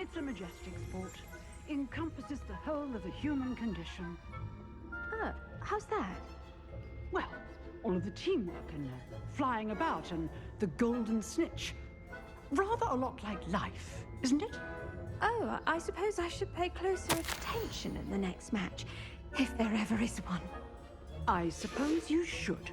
It's a majestic sport. Encompasses the whole of the human condition. Oh, how's that? Well, all of the teamwork and flying about and the golden snitch. Rather a lot like life, isn't it? Oh, I suppose I should pay closer attention in the next match, if there ever is one. I suppose you should.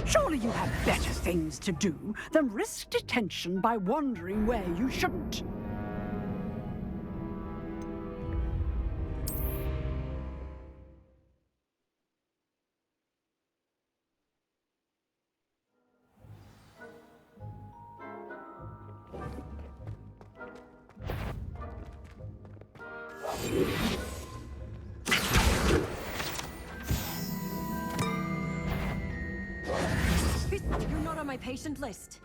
Surely you have better things to do than risk detention by wandering where you shouldn't. You're not on my patient list.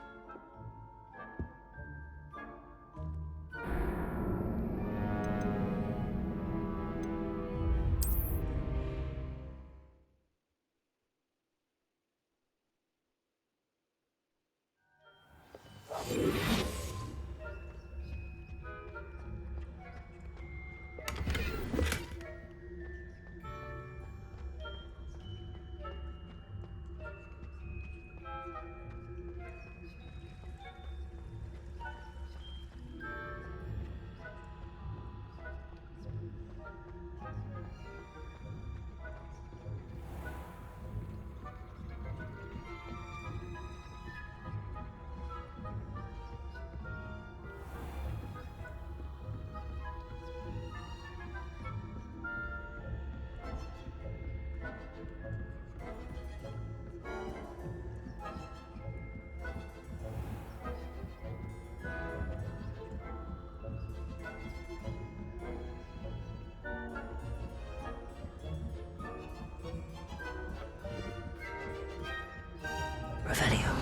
Revelio.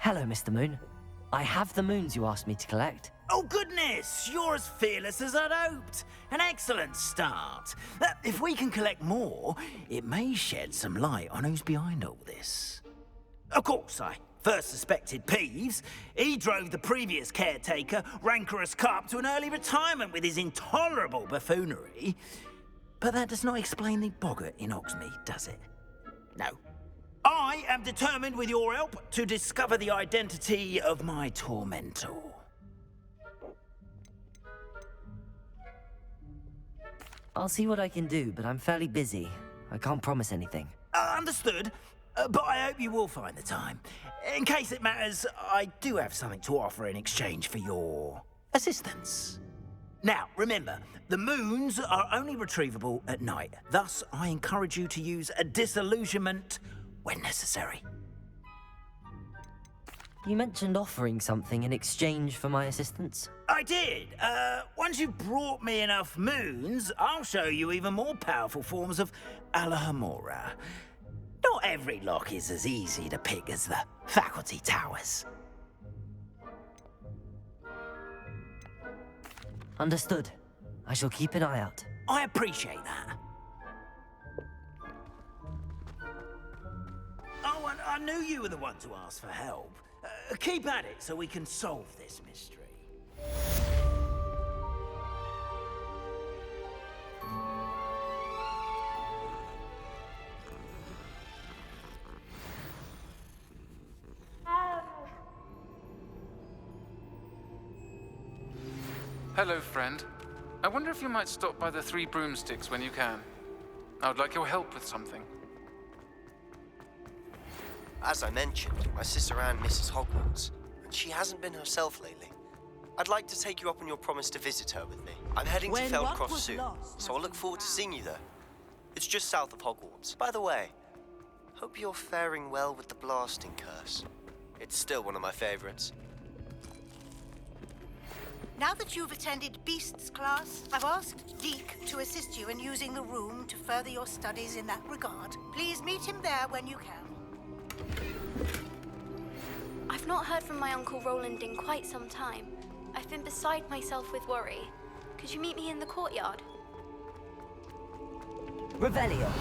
Hello, Mr. Moon. I have the moons you asked me to collect. Oh, goodness! You're as fearless as I'd hoped. An excellent start. If we can collect more, it may shed some light on who's behind all this. Of course, I first suspected Peeves. He drove the previous caretaker, Rancorous Carp, to an early retirement with his intolerable buffoonery. But that does not explain the boggart in Hogsmeade, does it? No. I am determined, with your help, to discover the identity of my tormentor. I'll see what I can do, but I'm fairly busy. I can't promise anything. Understood. But I hope you will find the time. In case it matters, I do have something to offer in exchange for your assistance. Now, remember, the moons are only retrievable at night. Thus, I encourage you to use a disillusionment when necessary. You mentioned offering something in exchange for my assistance? I did. Once you've brought me enough moons, I'll show you even more powerful forms of Alohomora. Not every lock is as easy to pick as the faculty towers. Understood. I shall keep an eye out. I appreciate that. Oh, and I knew you were the one to ask for help. Keep at it so we can solve this mystery. Hello, friend. I wonder if you might stop by the Three Broomsticks when you can. I would like your help with something. As I mentioned, my sister Anne misses Hogwarts, and she hasn't been herself lately. I'd like to take you up on your promise to visit her with me. I'm heading to Feldcroft soon, so I'll look forward to seeing you there. It's just south of Hogwarts. By the way, hope you're faring well with the blasting curse. It's still one of my favorites. Now that you've attended Beasts class, I've asked Deke to assist you in using the room to further your studies in that regard. Please meet him there when you can. I've not heard from my Uncle Roland in quite some time. I've been beside myself with worry. Could you meet me in the courtyard? Revelio.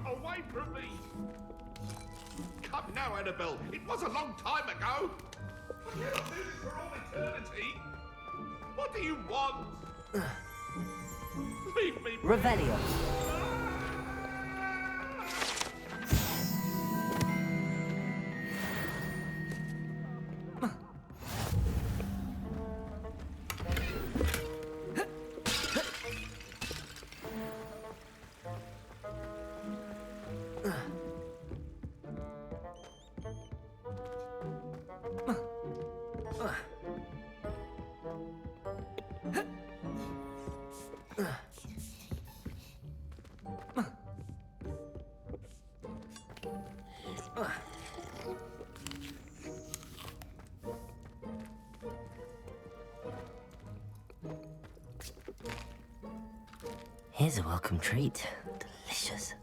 Away from me! Come now, Annabelle. It was a long time ago. I cannot do this for all eternity. What do you want? Leave me. Revelio. Here's a welcome treat. Delicious.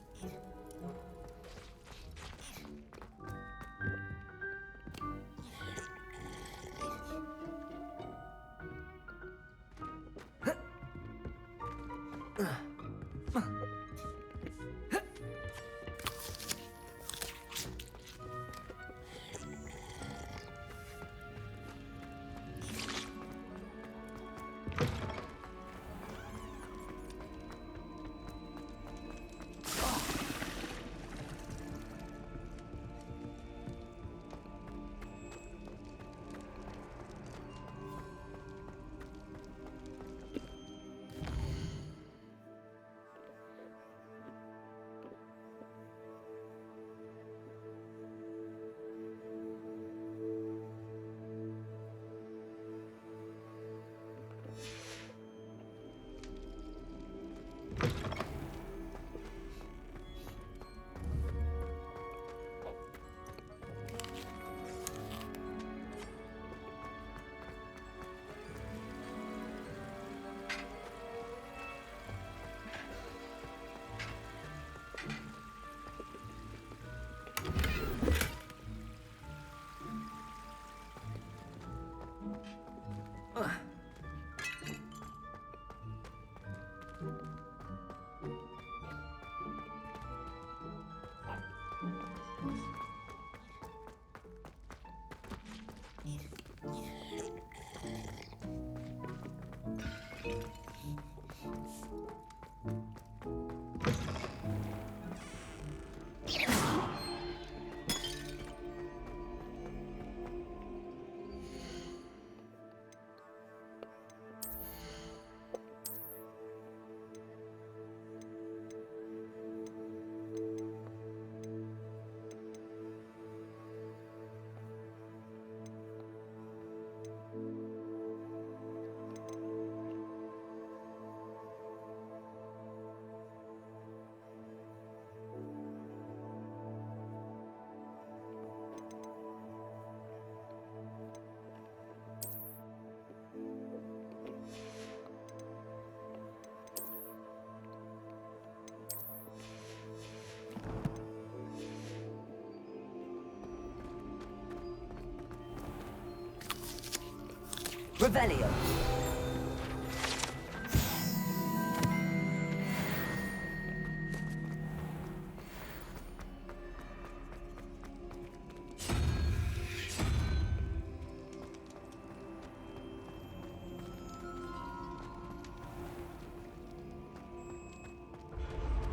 Revelio.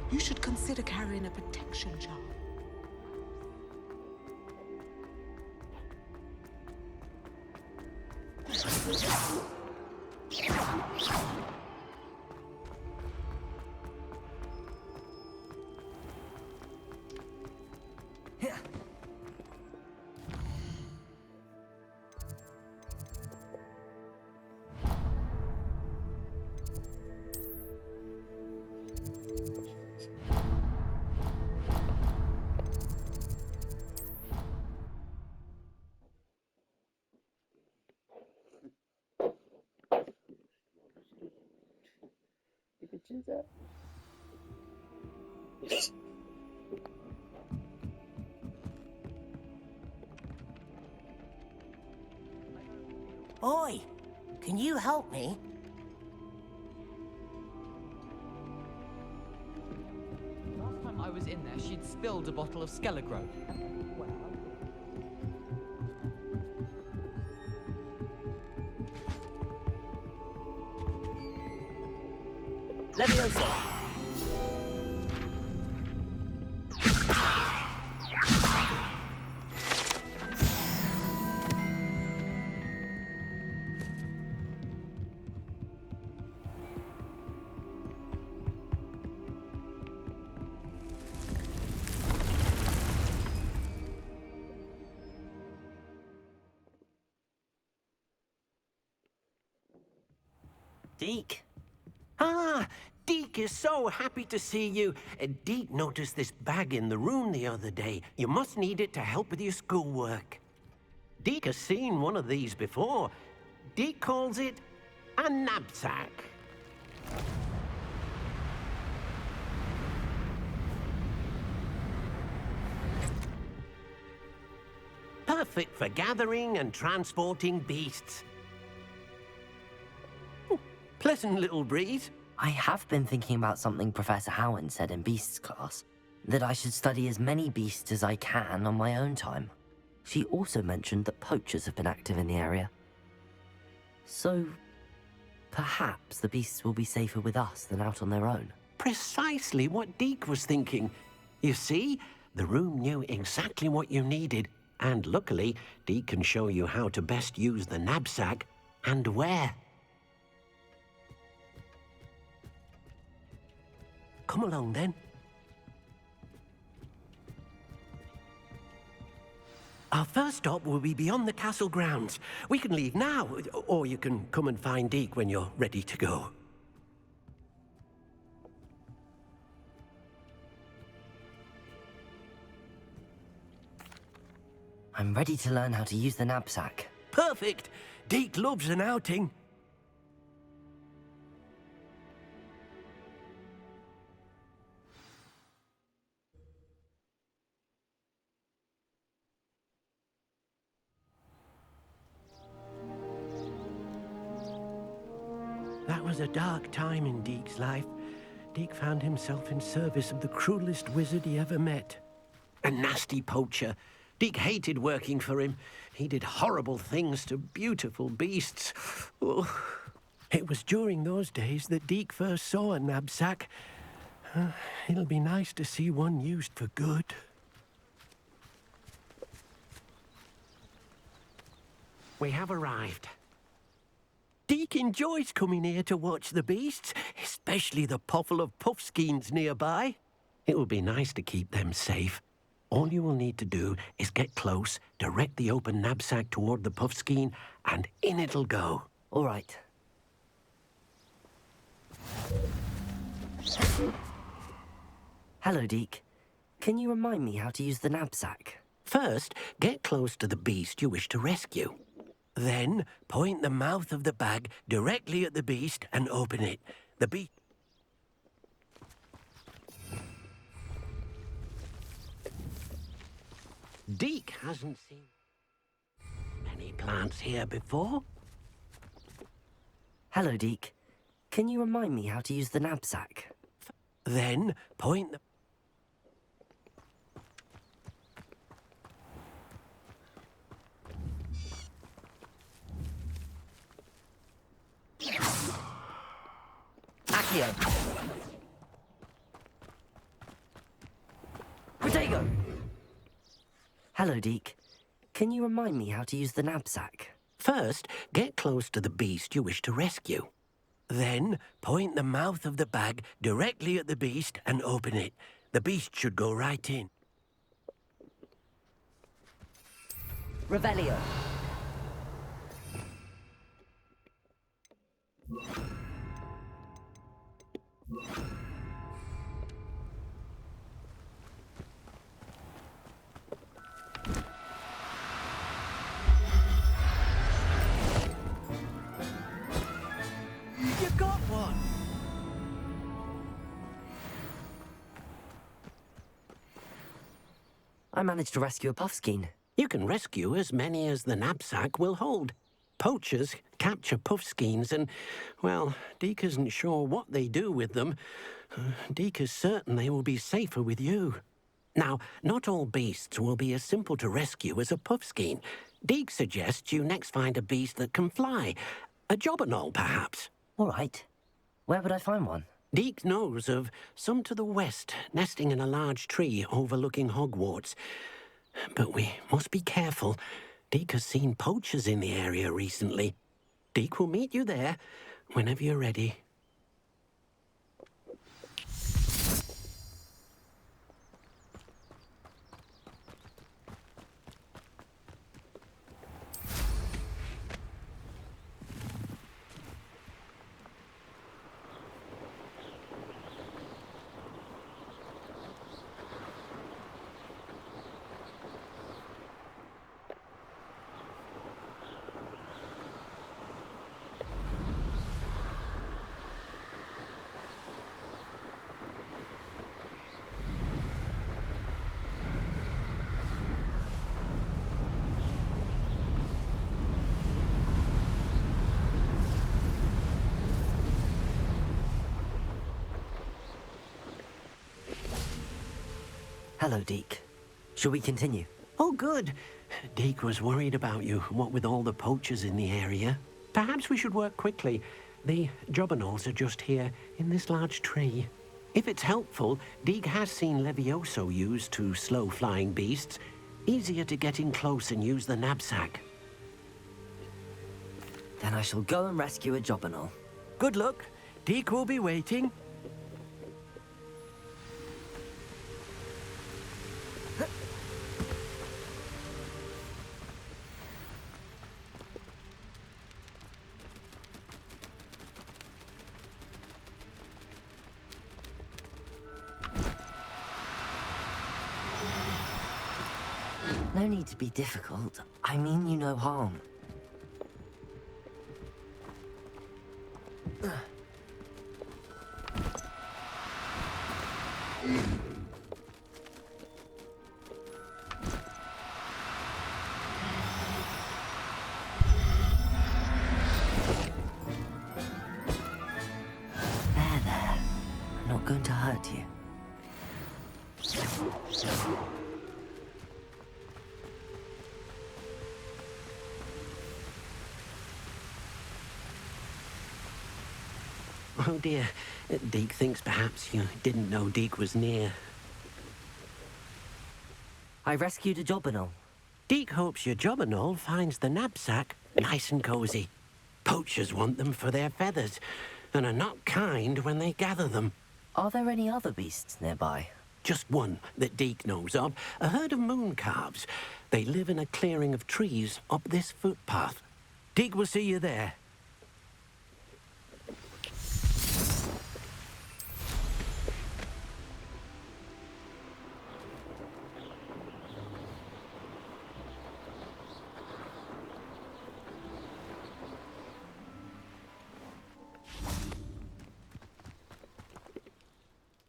You should consider carrying a protection charm. Oi, can you help me? Last time I was in there, she'd spilled a bottle of Skelegro. Leviosa. Deke? Ah, Deke is so happy to see you. Deke noticed this bag in the room the other day. You must need it to help with your schoolwork. Deke has seen one of these before. Deke calls it a knapsack. Perfect for gathering and transporting beasts. Pleasant little breeze. I have been thinking about something Professor Howard said in Beasts class, that I should study as many beasts as I can on my own time. She also mentioned that poachers have been active in the area. So, perhaps the beasts will be safer with us than out on their own. Precisely what Deke was thinking. You see, the room knew exactly what you needed, and luckily, Deke can show you how to best use the knapsack and where. Come along, then. Our first stop will be beyond the castle grounds. We can leave now, or you can come and find Deke when you're ready to go. I'm ready to learn how to use the knapsack. Perfect! Deke loves an outing. That was a dark time in Deke's life. Deke found himself in service of the cruelest wizard he ever met. A nasty poacher. Deke hated working for him. He did horrible things to beautiful beasts. Oh. It was during those days that Deke first saw a knapsack. It'll be nice to see one used for good. We have arrived. Deke enjoys coming here to watch the beasts, especially the potful of puffskeins nearby. It will be nice to keep them safe. All you will need to do is get close, direct the open knapsack toward the puffskein, and in it'll go. All right. Hello, Deke. Can you remind me how to use the knapsack? First, get close to the beast you wish to rescue. Then, point the mouth of the bag directly at the beast and open it. The beast... Deke hasn't seen many plants here before. Hello, Deke. Can you remind me how to use the knapsack? Then point the... Accio! Protego! Hello, Deke. Can you remind me how to use the knapsack? First, get close to the beast you wish to rescue. Then, point the mouth of the bag directly at the beast and open it. The beast should go right in. Revelio. You got one! I managed to rescue a puffskein. You can rescue as many as the knapsack will hold. Poachers capture puffskeins and, well, Deke isn't sure what they do with them. Deke is certain they will be safer with you. Now, not all beasts will be as simple to rescue as a puffskein. Deke suggests you next find a beast that can fly. A jobberknoll, perhaps. All right. Where would I find one? Deke knows of some to the west, nesting in a large tree overlooking Hogwarts. But we must be careful. Deke has seen poachers in the area recently. Deke will meet you there whenever you're ready. Hello, Deke. Shall we continue? Oh, good. Deke was worried about you, what with all the poachers in the area. Perhaps we should work quickly. The jobberknolls are just here, in this large tree. If it's helpful, Deke has seen Levioso used to slow flying beasts. Easier to get in close and use the knapsack. Then I shall go and rescue a jobberknoll. Good luck. Deke will be waiting. No need to be difficult. I mean you no harm. There. I'm not going to hurt you. Oh dear, Deke thinks perhaps you didn't know Deke was near. I rescued a jobberknoll. Deke hopes your jobberknoll finds the knapsack nice and cozy. Poachers want them for their feathers, and are not kind when they gather them. Are there any other beasts nearby? Just one that Deke knows of, a herd of moon calves. They live in a clearing of trees up this footpath. Deke will see you there.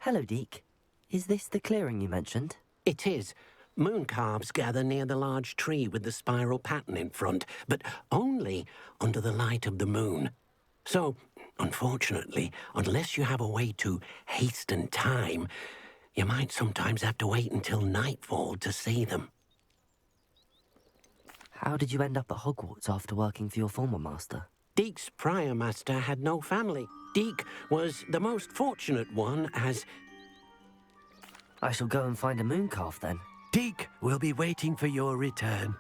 Hello, Deke. Is this the clearing you mentioned? It is. Moon calves gather near the large tree with the spiral pattern in front, but only under the light of the moon. So, unfortunately, unless you have a way to hasten time, you might sometimes have to wait until nightfall to see them. How did you end up at Hogwarts after working for your former master? Deek's prior master had no family. Deek was the most fortunate one, as... I shall go and find a mooncalf then. Deek will be waiting for your return.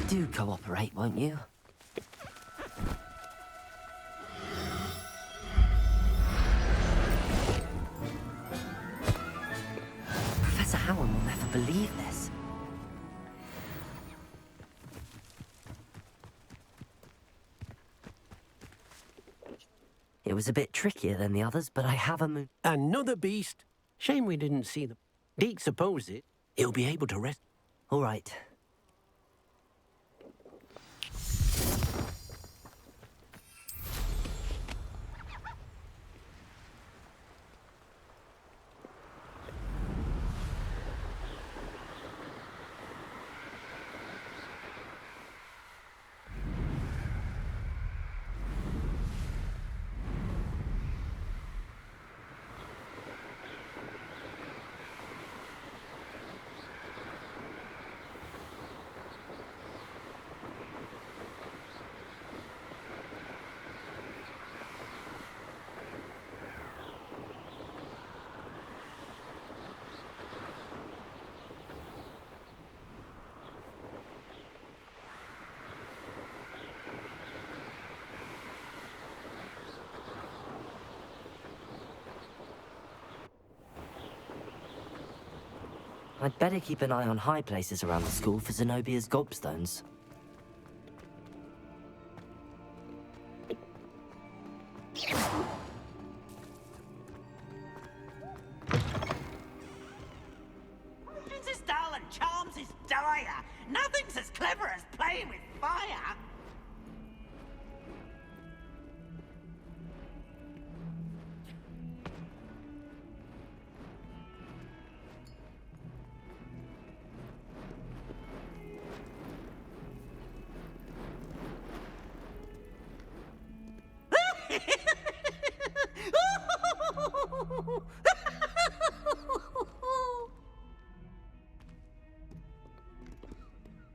Do cooperate, won't you? Professor Howard will never believe this. It was a bit trickier than the others, but I have a moon... Another beast? Shame we didn't see them. Deek supposes it. He'll be able to rest... All right. I'd better keep an eye on high places around the school for Zenobia's gobstones. Patience is dull and charms is dire. Nothing's as clever as playing with fire.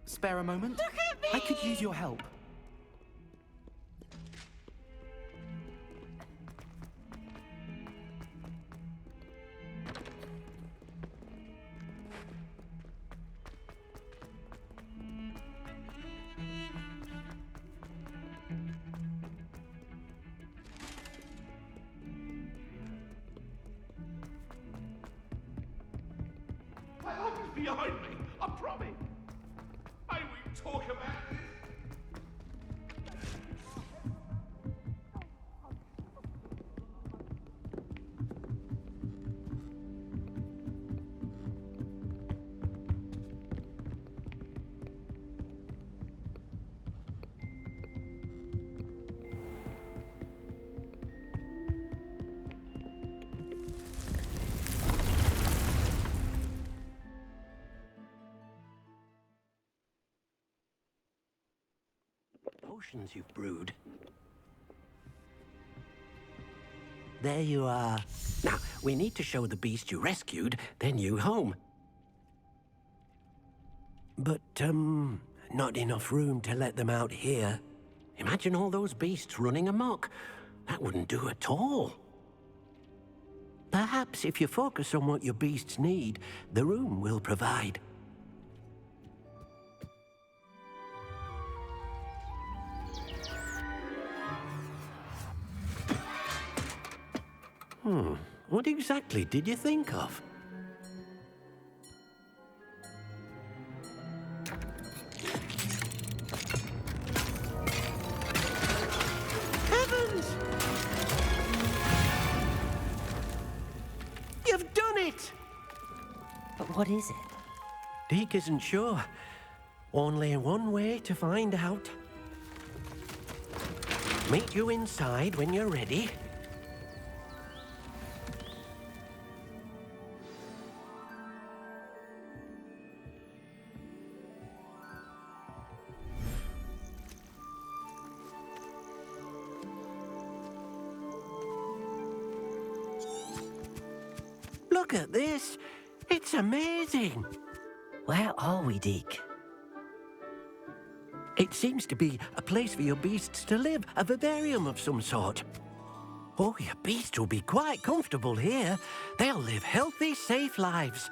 Spare a moment? Look at me! I could use your help. My arm is behind me, I promise. May we talk about this? Potions you've brewed. There you are. Now, we need to show the beast you rescued, then you home. But, not enough room to let them out here. Imagine all those beasts running amok. That wouldn't do at all. Perhaps if you focus on what your beasts need, the room will provide. What exactly did you think of? What is it? Deke isn't sure. Only one way to find out. Meet you inside when you're ready. Look at this. It's amazing. Where are we, Deke? It seems to be a place for your beasts to live, a vivarium of some sort. Oh, your beasts will be quite comfortable here. They'll live healthy, safe lives.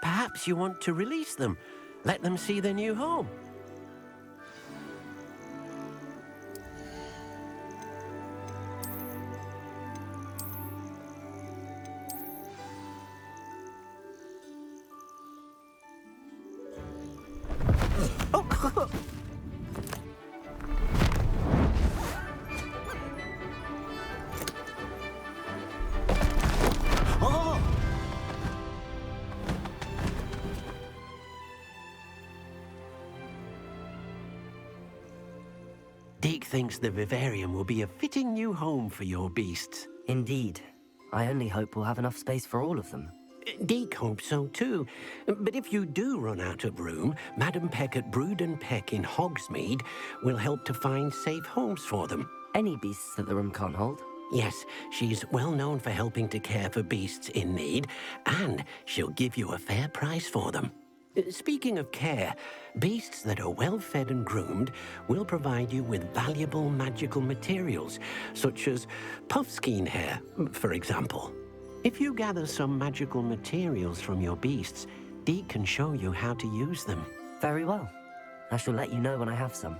Perhaps you want to release them, let them see their new home. Deke thinks the vivarium will be a fitting new home for your beasts. Indeed. I only hope we'll have enough space for all of them. Deke hopes so too. But if you do run out of room, Madam Peck at Brood and Peck in Hogsmeade will help to find safe homes for them. Any beasts that the room can't hold? Yes, she's well known for helping to care for beasts in need, and she'll give you a fair price for them. Speaking of care, beasts that are well fed and groomed will provide you with valuable magical materials, such as puffskein hair, for example. If you gather some magical materials from your beasts, Deke can show you how to use them. Very well. I shall let you know when I have some.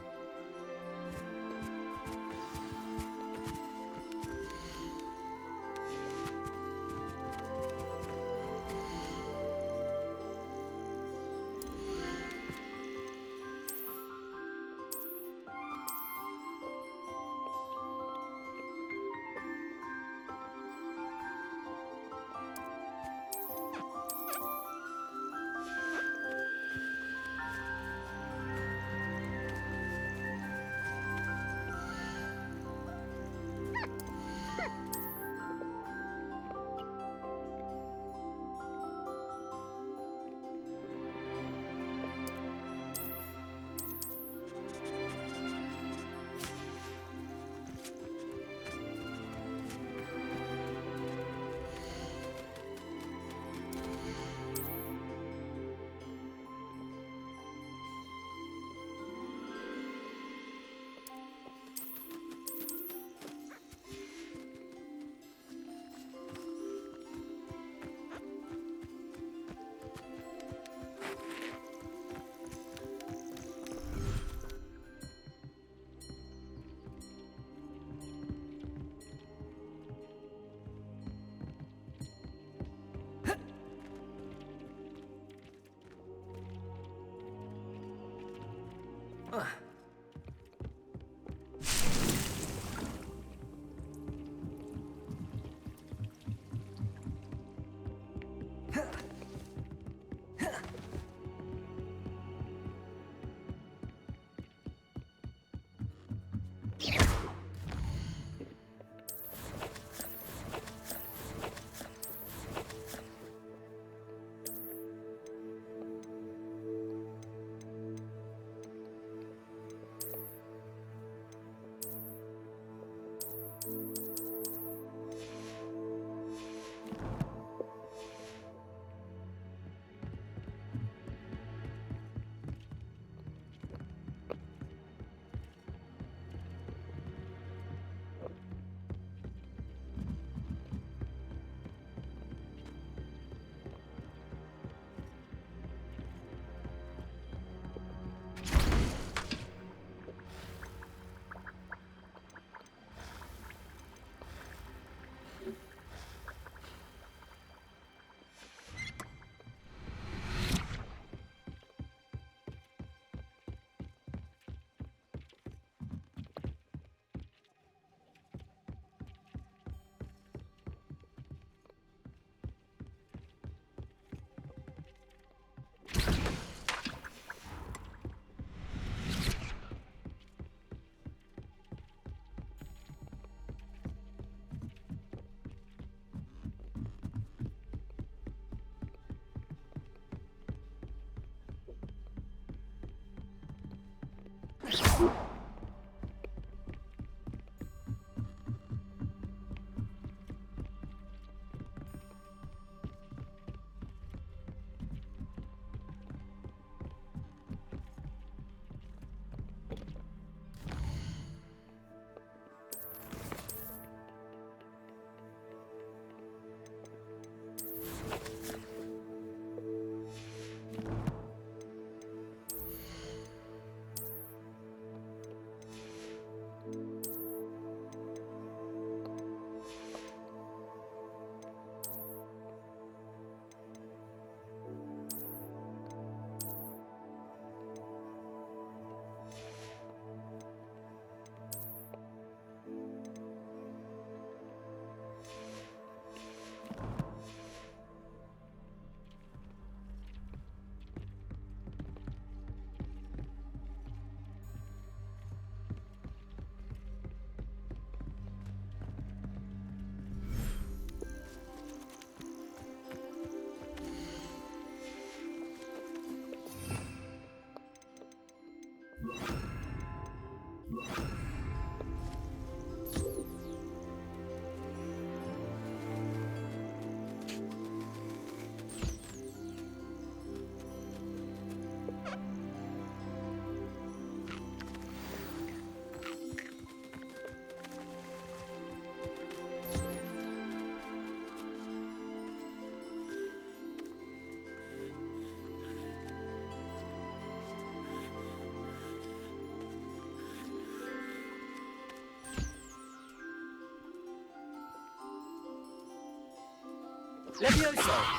Levioso!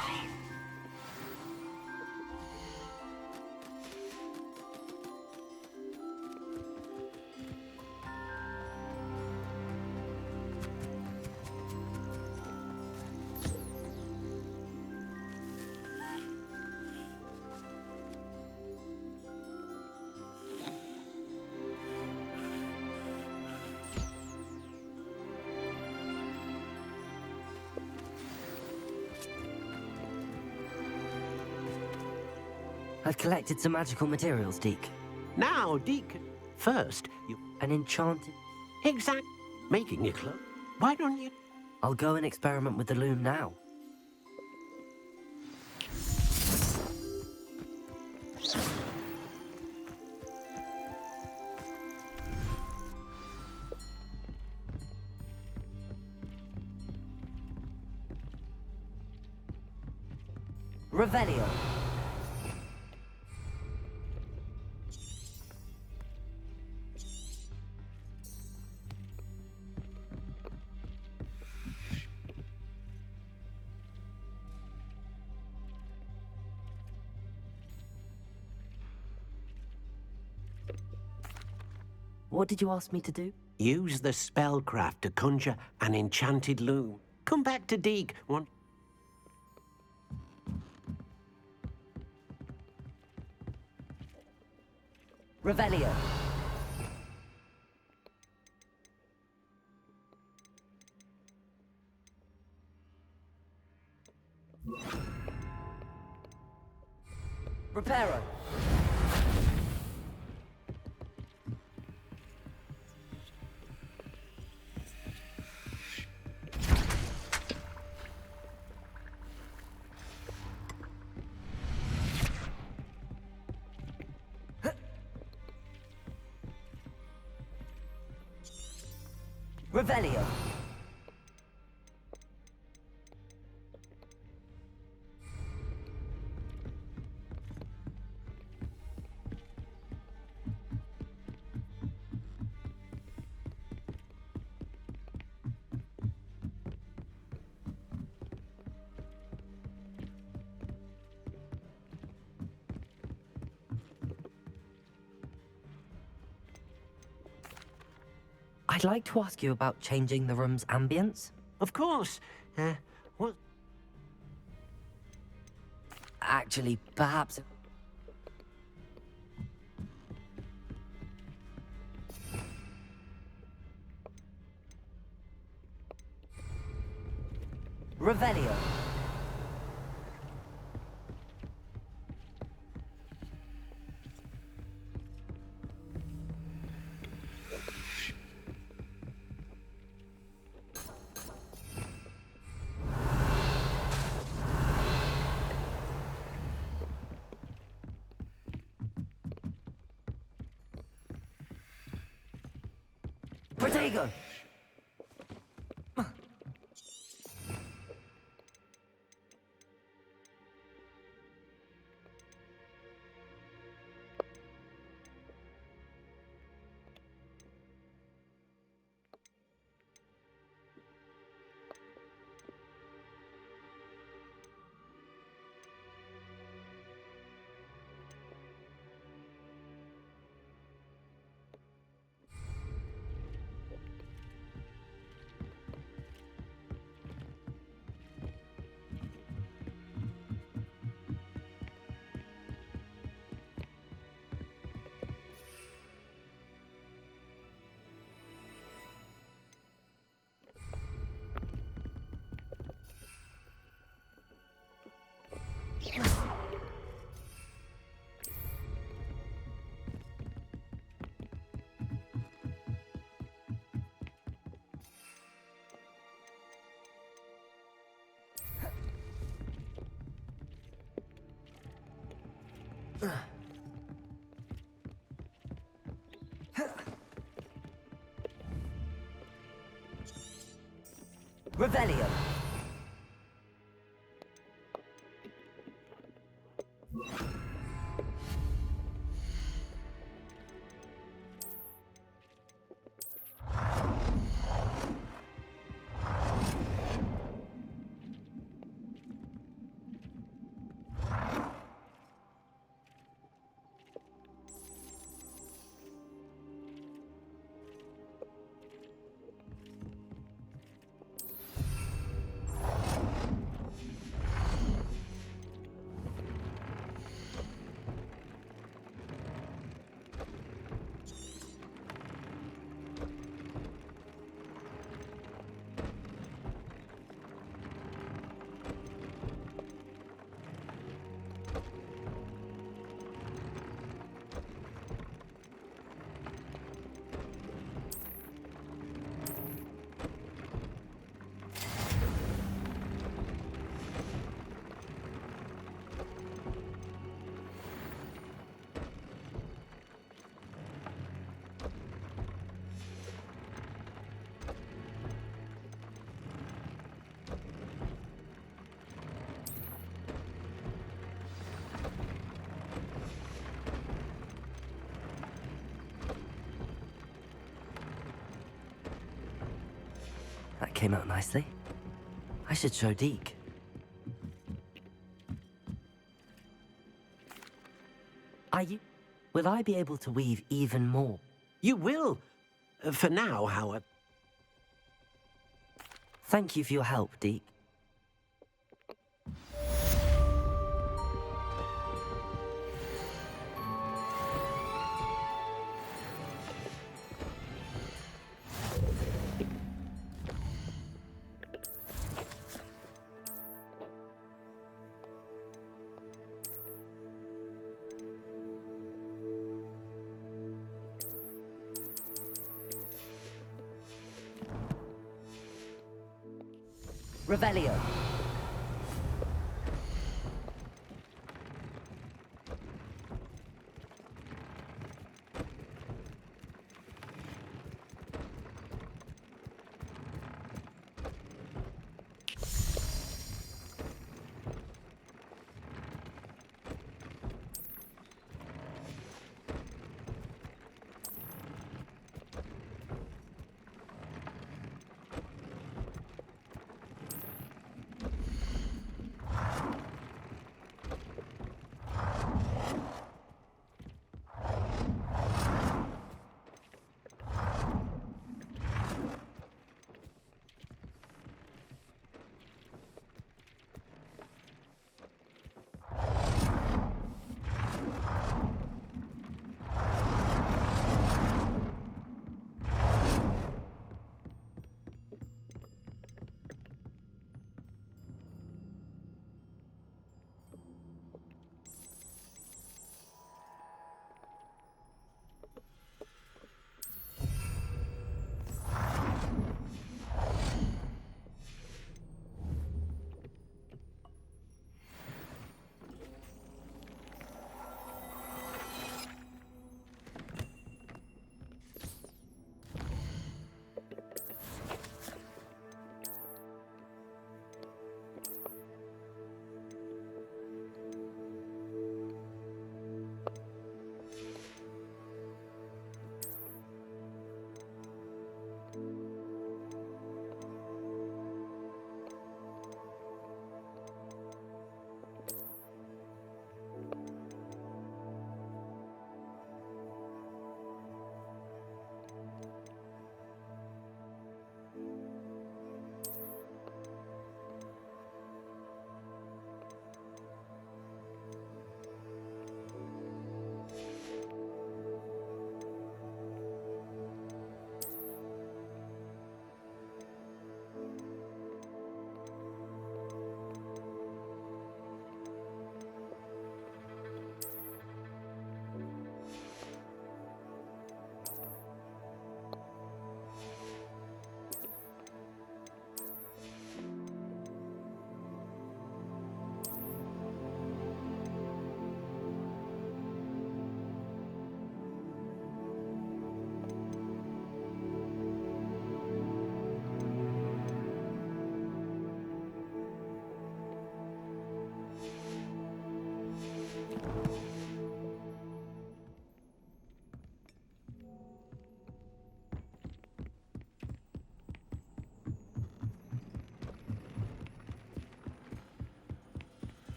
I've collected some magical materials, Deke. Now, Deke, first, you... An enchanted... Exact... Making your clothes. Why don't you... I'll go and experiment with the loom now. Revelio. What did you ask me to do? Use the spellcraft to conjure an enchanted loom. Come back to Deke. Revelio. Reparo. Revelio. I'd like to ask you about changing the room's ambience. Of course. What? Actually, perhaps... Revelio. Protego! Revelio. That came out nicely. I should show Deke. Will I be able to weave even more? You will. For now, however. Thank you for your help, Deke. Revelio.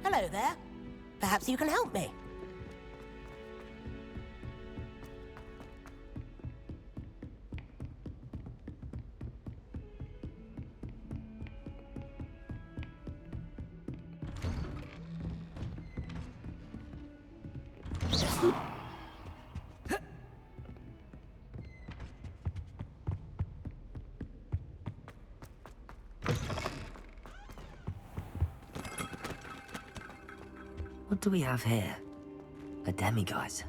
Hello there. Perhaps you can help me. What do we have here? A demiguise.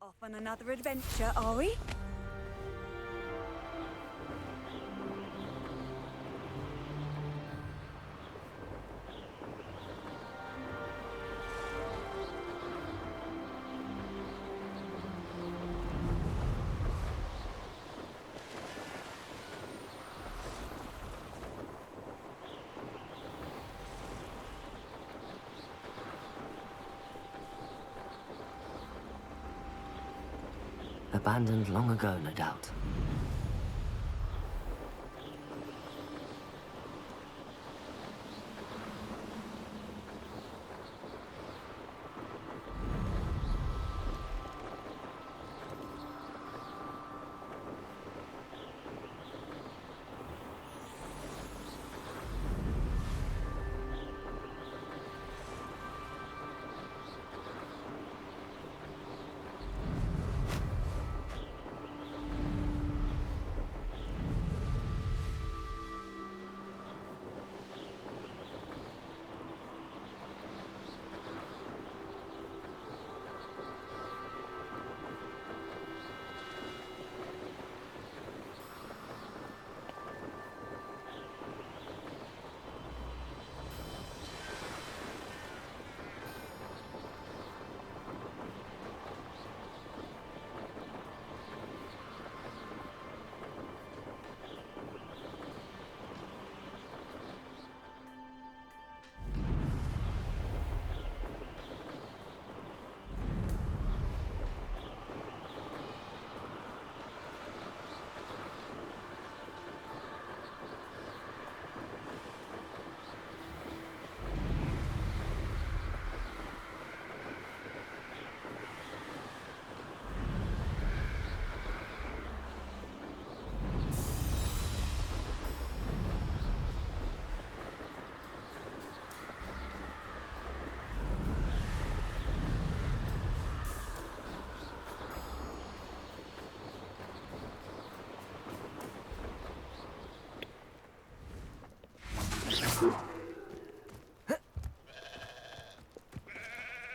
Off on another adventure, are we? Abandoned long ago, no doubt.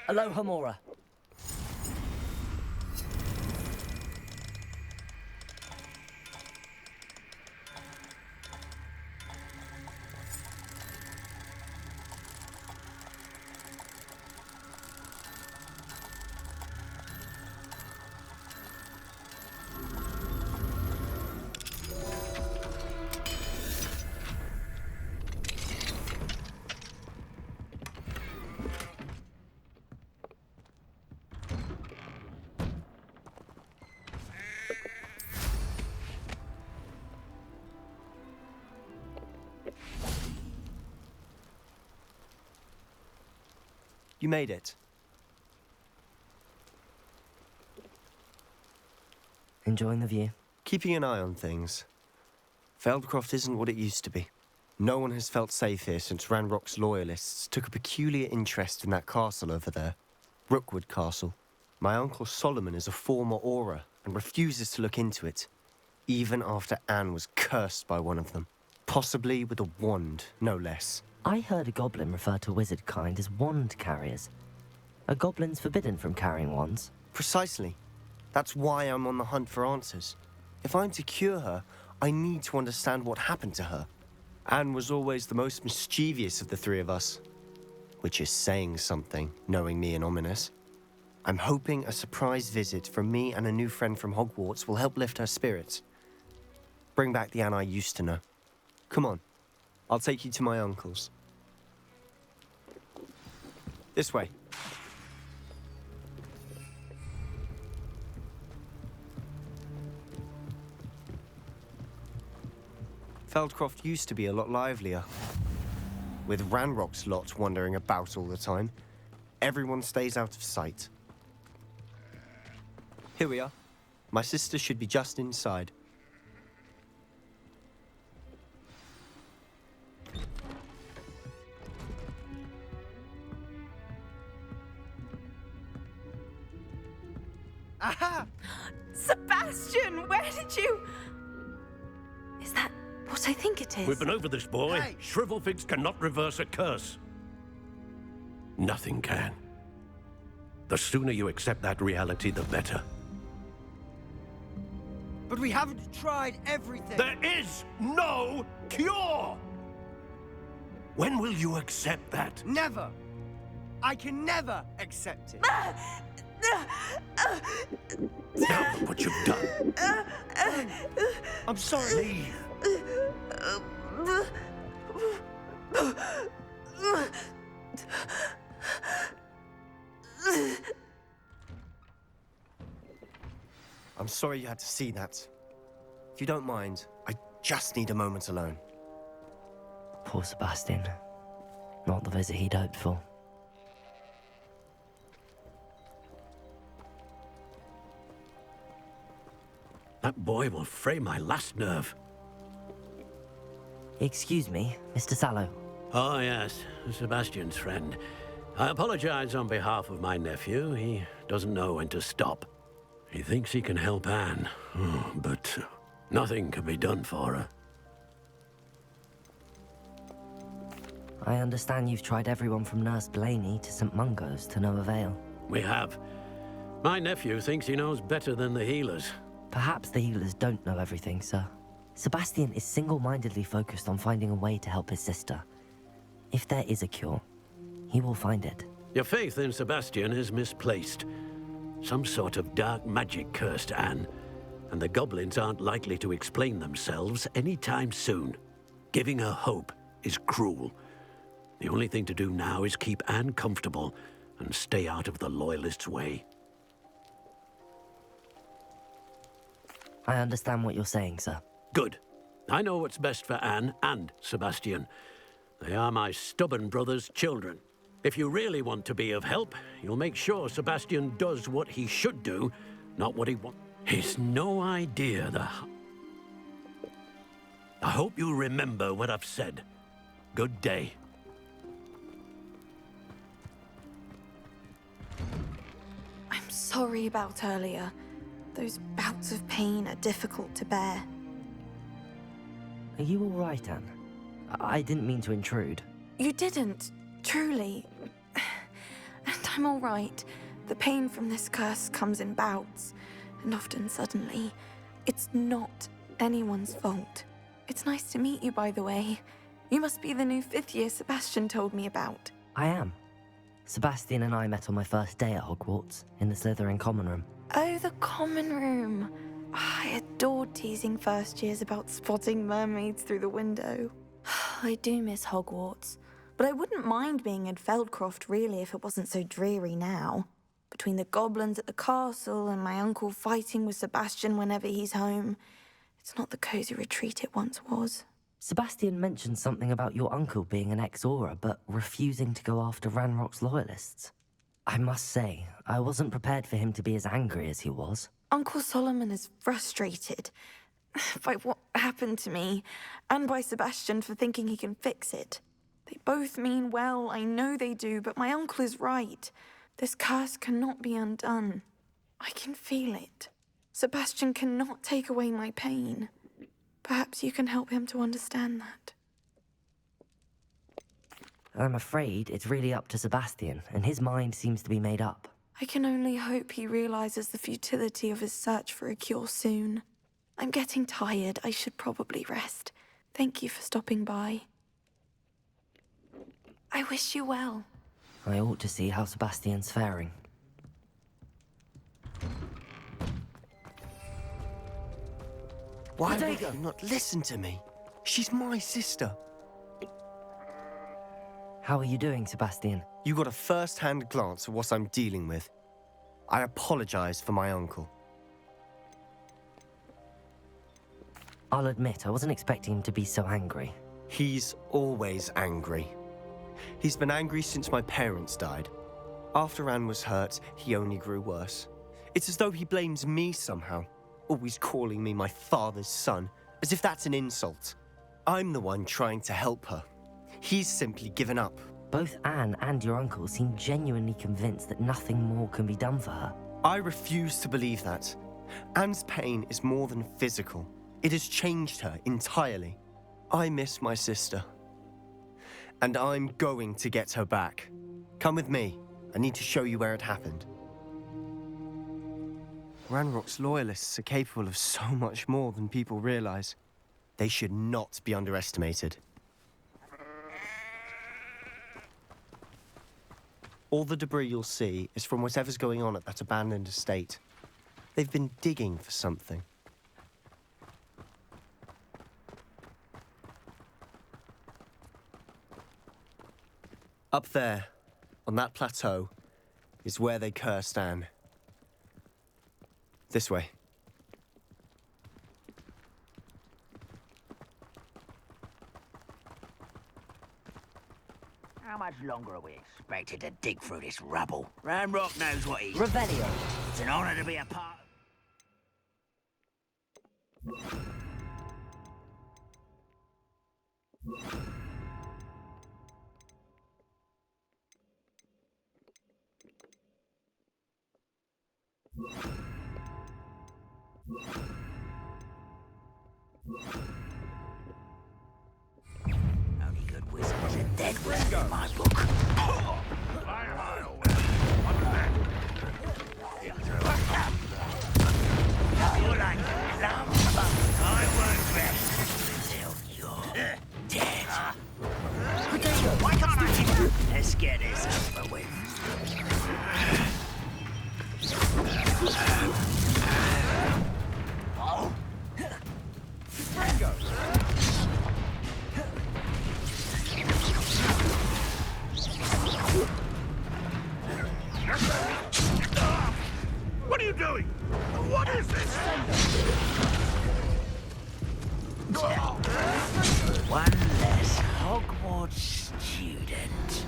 Aloha, Mora. You made it. Enjoying the view? Keeping an eye on things. Feldcroft isn't what it used to be. No one has felt safe here since Ranrock's loyalists took a peculiar interest in that castle over there. Rookwood Castle. My uncle Solomon is a former Auror and refuses to look into it, even after Anne was cursed by one of them. Possibly with a wand, no less. I heard a goblin refer to wizard kind as wand carriers. Are goblins forbidden from carrying wands? Precisely. That's why I'm on the hunt for answers. If I'm to cure her, I need to understand what happened to her. Anne was always the most mischievous of the three of us. Which is saying something, knowing me and Ominous. I'm hoping a surprise visit from me and a new friend from Hogwarts will help lift her spirits. Bring back the Anne I used to know. Come on, I'll take you to my uncle's. This way. Feldcroft used to be a lot livelier. With Ranrock's lot wandering about all the time, everyone stays out of sight. Here we are. My sister should be just inside. Aha! Sebastian, where did you... Is that what I think it is? We've been over this, boy. Hey. Shrivelfigs cannot reverse a curse. Nothing can. The sooner you accept that reality, the better. But we haven't tried everything. There is no cure! When will you accept that? Never. I can never accept it. Now look what you've done. I'm sorry. Leave. I'm sorry you had to see that. If you don't mind, I just need a moment alone. Poor Sebastian. Not the visit he'd hoped for. That boy will fray my last nerve. Excuse me, Mr. Sallow. Oh, yes, Sebastian's friend. I apologize on behalf of my nephew. He doesn't know when to stop. He thinks he can help Anne, but nothing can be done for her. I understand you've tried everyone from Nurse Blaney to St. Mungo's to no avail. We have. My nephew thinks he knows better than the healers. Perhaps the healers don't know everything, sir. Sebastian is single-mindedly focused on finding a way to help his sister. If there is a cure, he will find it. Your faith in Sebastian is misplaced. Some sort of dark magic cursed Anne, and the goblins aren't likely to explain themselves anytime soon. Giving her hope is cruel. The only thing to do now is keep Anne comfortable and stay out of the Loyalists' way. I understand what you're saying, sir. Good. I know what's best for Anne and Sebastian. They are my stubborn brother's children. If you really want to be of help, you'll make sure Sebastian does what he should do, not what he wants. He's no idea I hope you remember what I've said. Good day. I'm sorry about earlier. Those bouts of pain are difficult to bear. Are you all right, Anne? I didn't mean to intrude. You didn't, truly. And I'm all right. The pain from this curse comes in bouts, and often suddenly. It's not anyone's fault. It's nice to meet you, by the way. You must be the new 5th year Sebastian told me about. I am. Sebastian and I met on my first day at Hogwarts, in the Slytherin common room. Oh, the common room. I adored teasing first years about spotting mermaids through the window. I do miss Hogwarts, but I wouldn't mind being in Feldcroft really if it wasn't so dreary now. Between the goblins at the castle and my uncle fighting with Sebastian whenever he's home, it's not the cozy retreat it once was. Sebastian mentioned something about your uncle being an ex-Auror, but refusing to go after Ranrock's loyalists. I must say, I wasn't prepared for him to be as angry as he was. Uncle Solomon is frustrated by what happened to me, and by Sebastian for thinking he can fix it. They both mean well, I know they do, but my uncle is right. This curse cannot be undone. I can feel it. Sebastian cannot take away my pain. Perhaps you can help him to understand that. I'm afraid it's really up to Sebastian, and his mind seems to be made up. I can only hope he realizes the futility of his search for a cure soon. I'm getting tired. I should probably rest. Thank you for stopping by. I wish you well. I ought to see how Sebastian's faring. Why would you not listen to me? She's my sister. How are you doing, Sebastian? You got a first-hand glance at what I'm dealing with. I apologize for my uncle. I'll admit, I wasn't expecting him to be so angry. He's always angry. He's been angry since my parents died. After Anne was hurt, he only grew worse. It's as though he blames me somehow, always calling me my father's son, as if that's an insult. I'm the one trying to help her. He's simply given up. Both Anne and your uncle seem genuinely convinced that nothing more can be done for her. I refuse to believe that. Anne's pain is more than physical. It has changed her entirely. I miss my sister. And I'm going to get her back. Come with me. I need to show you where it happened. Ranrock's loyalists are capable of so much more than people realize. They should not be underestimated. All the debris you'll see is from whatever's going on at that abandoned estate. They've been digging for something. Up there, on that plateau, is where they cursed Anne. This way. How much longer are we expected to dig through this rubble? Ranrock knows what he's... Revelio. It's an honor to be a part... Only good wizards are dead wizards in my book. You're like a lump, but I won't rest until you're dead. Why can't I? Let's get this over with. What are you doing? What is this? One less Hogwarts student.